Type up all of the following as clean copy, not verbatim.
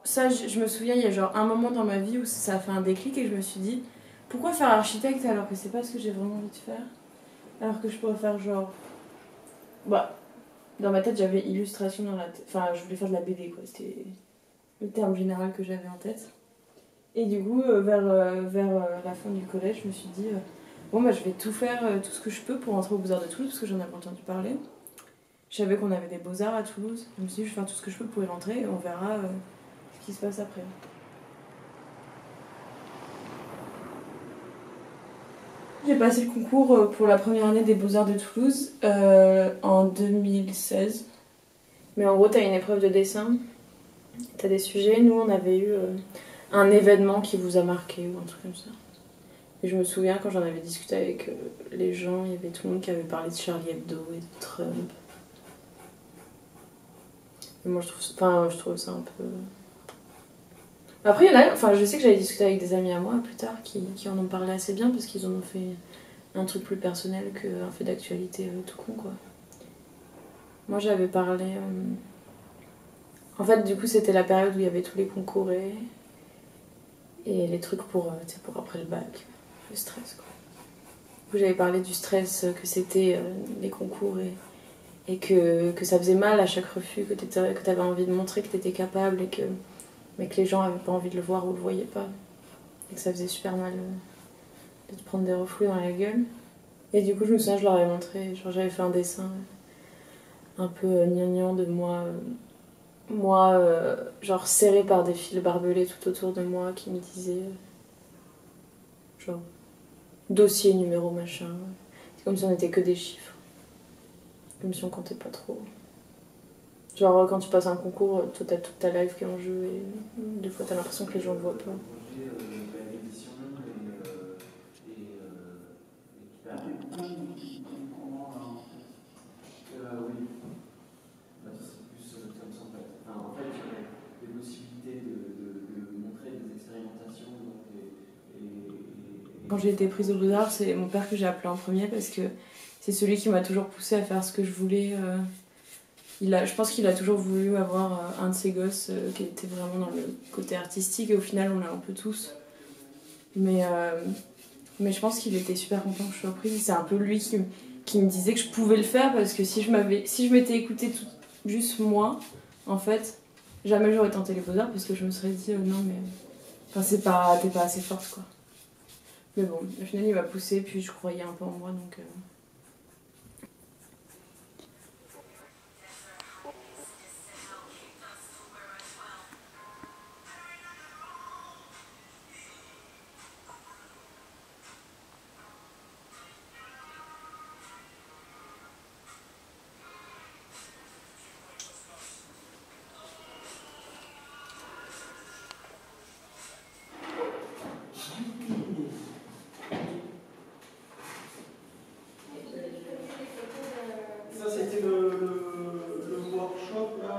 ça, je me souviens, il y a genre un moment dans ma vie où ça a fait un déclic et je me suis dit, pourquoi faire architecte alors que c'est pas ce que j'ai vraiment envie de faire? Alors que je pourrais faire genre... Bah, dans ma tête, j'avais illustration dans la tête. Enfin, je voulais faire de la BD, quoi. C'était le terme général que j'avais en tête. Et du coup, vers la fin du collège, je me suis dit, bon, bah, je vais tout faire, tout ce que je peux pour entrer aux Beaux-Arts de Toulouse, parce que j'en avais entendu parler. Je savais qu'on avait des Beaux-Arts à Toulouse. Je me suis dit, je vais faire tout ce que je peux pour y rentrer et on verra ce qui se passe après. J'ai passé le concours pour la première année des Beaux-Arts de Toulouse en 2016. Mais en gros, t'as une épreuve de dessin, t'as des sujets. Nous, on avait eu un événement qui vous a marqué ou un truc comme ça. Et je me souviens quand j'en avais discuté avec les gens, il y avait tout le monde qui avait parlé de Charlie Hebdo et de Trump. Et moi, je trouve ça un peu... Après, il y en a, enfin, je sais que j'avais discuté avec des amis à moi plus tard qui en ont parlé assez bien parce qu'ils en ont fait un truc plus personnel qu'un fait d'actualité tout con, quoi. Moi, j'avais parlé... En fait, du coup, c'était la période où il y avait tous les concours et les trucs pour après le bac, le stress, quoi. Du coup, j'avais parlé du stress que c'était les concours et que ça faisait mal à chaque refus, que t'avais envie de montrer que t'étais capable mais que les gens avaient pas envie de le voir ou le voyaient pas. Et que ça faisait super mal de te prendre des reflux dans la gueule. Et du coup, je me souviens, je leur avais montré, genre j'avais fait un dessin un peu gnangnan de moi genre serré par des fils barbelés tout autour de moi qui me disaient genre dossier numéro machin. C'est comme si on était que des chiffres. Comme si on comptait pas trop. Genre quand tu passes un concours, toi t'as toute ta life qui est en jeu et des fois t'as l'impression que les gens le voient pas. Quand j'ai été prise aux Beaux-Arts, c'est mon père que j'ai appelé en premier parce que c'est celui qui m'a toujours poussée à faire ce que je voulais. Je pense qu'il a toujours voulu avoir un de ses gosses qui était vraiment dans le côté artistique et au final on l'a un peu tous. Mais je pense qu'il était super content que je sois prise. C'est un peu lui qui me disait que je pouvais le faire parce que si je m'étais écoutée juste moi, en fait, jamais j'aurais tenté les Beaux-Arts parce que je me serais dit non mais enfin t'es pas assez forte, quoi. Mais bon, au final il m'a poussée puis je croyais un peu en moi donc... Ça, c'était le workshop, là,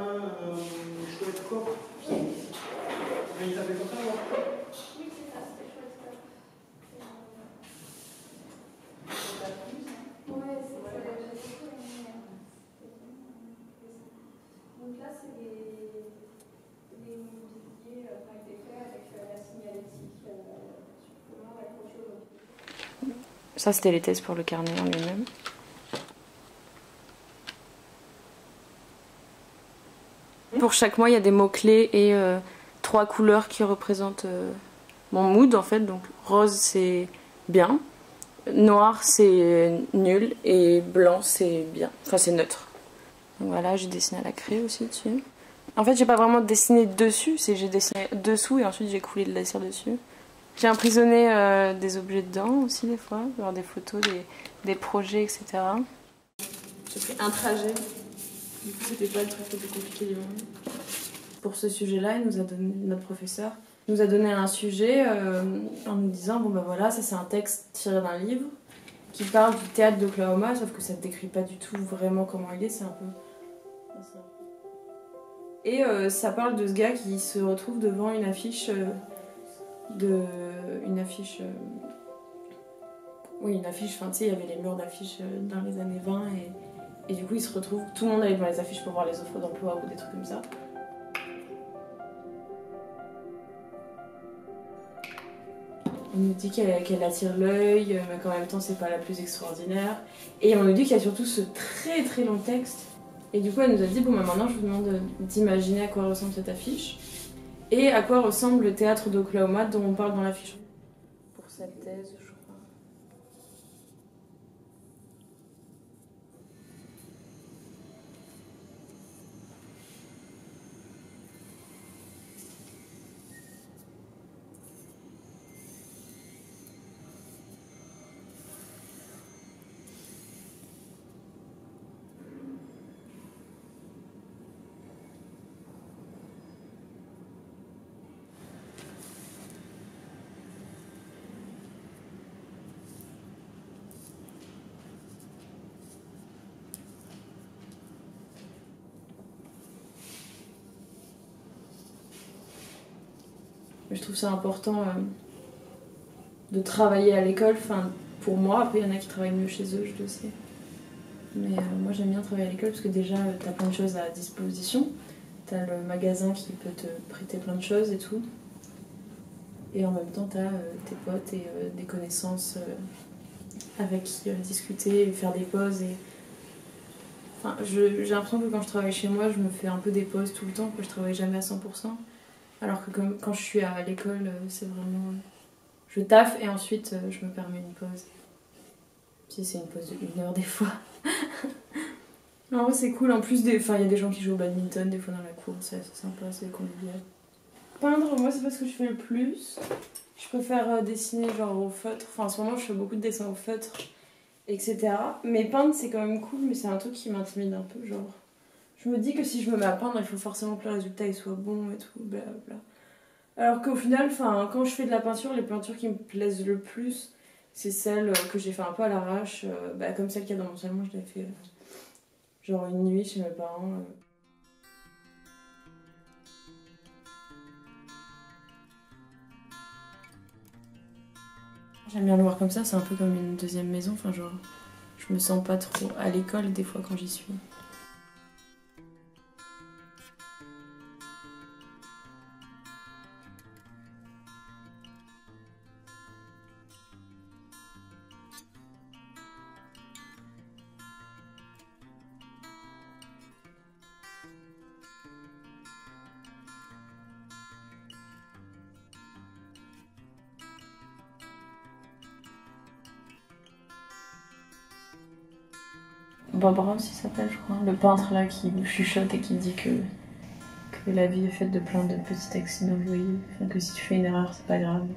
chouette corps. Mais il s'appelait comme ça, le workshop? Oui, c'est ça, c'était chouette corps. Ouais, c'est ça, j'ai beaucoup aimé. Donc là, c'est des mobiliers qui ont été faits avec la signalétique, comment l'accrocher au... Ça c'était les tests pour le carnet en lui-même. Pour chaque mois, il y a des mots-clés et 3 couleurs qui représentent mon mood en fait. Donc rose c'est bien, noir c'est nul et blanc c'est bien. Enfin c'est neutre. Donc voilà, j'ai dessiné à la craie aussi dessus. En fait, j'ai pas vraiment dessiné dessus, j'ai dessiné dessous et ensuite j'ai coulé de la cire dessus. J'ai emprisonné des objets dedans aussi des fois, genre des photos, des projets, etc. J'ai fait un trajet. Du coup, c'était pas le truc le plus compliqué du monde. Pour ce sujet-là, notre professeur nous a donné un sujet en nous disant bon ben voilà, ça c'est un texte tiré d'un livre qui parle du théâtre d'Oklahoma, sauf que ça ne décrit pas du tout vraiment comment il est, c'est un peu... Et ça parle de ce gars qui se retrouve devant une affiche oui, une affiche, enfin tu sais, il y avait les murs d'affiches dans les années 20 et du coup il se retrouve, tout le monde allait devant les affiches pour voir les offres d'emploi ou des trucs comme ça. On nous dit qu'elle attire l'œil, mais qu'en même temps c'est pas la plus extraordinaire. Et on nous dit qu'il y a surtout ce très très long texte. Et du coup elle nous a dit bon bah maintenant je vous demande d'imaginer à quoi ressemble cette affiche et à quoi ressemble le théâtre d'Oklahoma dont on parle dans l'affiche. Pour cette thèse je crois. Je trouve ça important de travailler à l'école, enfin pour moi, après il y en a qui travaillent mieux chez eux, je le sais. Mais moi j'aime bien travailler à l'école parce que déjà t'as plein de choses à disposition. T'as le magasin qui peut te prêter plein de choses et tout. Et en même temps t'as tes potes et des connaissances avec qui discuter, faire des pauses. Et... Enfin, j'ai l'impression que quand je travaille chez moi, je me fais un peu des pauses tout le temps, que je travaille jamais à 100%. Alors que quand je suis à l'école, c'est vraiment... Je taffe et ensuite je me permets une pause. Si c'est une pause de 1 heure des fois. En vrai c'est cool, en plus il y a des gens qui jouent au badminton des fois dans la cour, c'est assez sympa, c'est convivial. Peindre, moi c'est pas ce que je fais le plus. Je préfère dessiner genre au feutre, enfin en ce moment je fais beaucoup de dessins au feutre, etc. Mais peindre c'est quand même cool, mais c'est un truc qui m'intimide un peu, genre... Je me dis que si je me mets à peindre, il faut forcément que le résultat il soit bon et tout, blablabla. Alors qu'au final, quand je fais de la peinture, les peintures qui me plaisent le plus, c'est celles que j'ai fait un peu à l'arrache, comme celle qu'il y a dans mon salon, je l'ai fait genre une nuit chez mes parents. J'aime bien le voir comme ça, c'est un peu comme une deuxième maison, enfin genre, je me sens pas trop à l'école des fois quand j'y suis. Bob Ross il s'appelle je crois, le peintre là qui chuchote et qui dit que la vie est faite de plein de petits accidents joyeux, enfin que si tu fais une erreur c'est pas grave.